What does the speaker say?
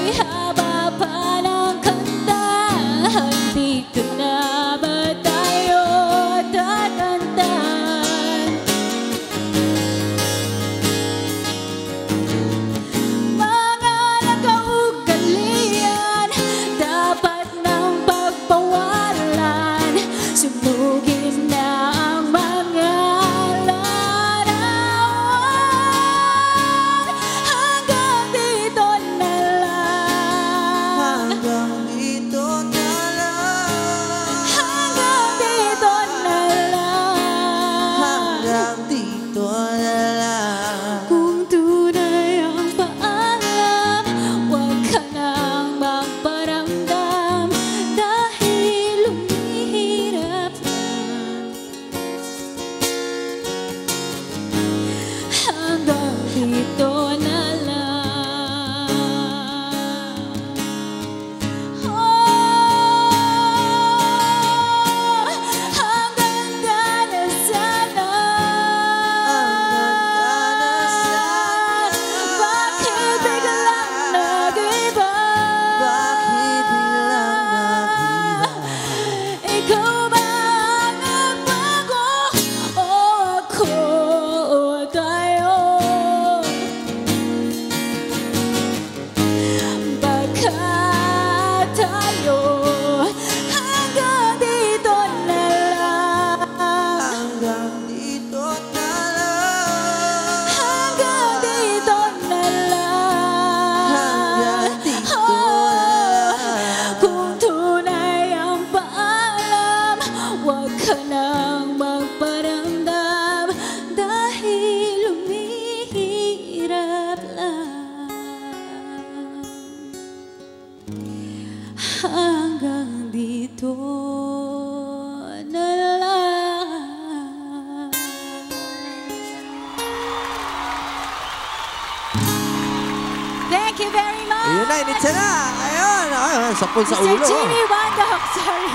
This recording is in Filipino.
May haba pa ng kanta, dito na ba tayo tatantan? Mga nakaugalian, dapat nang pagbawalan. Sunugin na ang mga larawan. Hanggang dito na lang. Hanggang dito na lang. Hanggang dito na lang. Hanggang dito na lang. Kung tunay ang paalam, huwag ka nang magparamdam, dahil lumihirap na. Hanggang dito na lang. Oh, hanggang na sana. Bakit biglang nag-iba? Bakit biglang nag-iba? Ikaw ba ang nagbago? O ako o tayo? Baka tayo hanggang dito na lang. Hanggang dito na lang. Hanggang dito na lang. Hanggang dito Oh, na lang. kung tunay ang paalam, huwag ka nang magparamdam, dahil lumihirap lang. Hanggang dito na lang. Thank you very much. Ayun na, init siya na. Ayun, ayun, sapul sa Mr. ulo. Jimmy Wandok, sorry.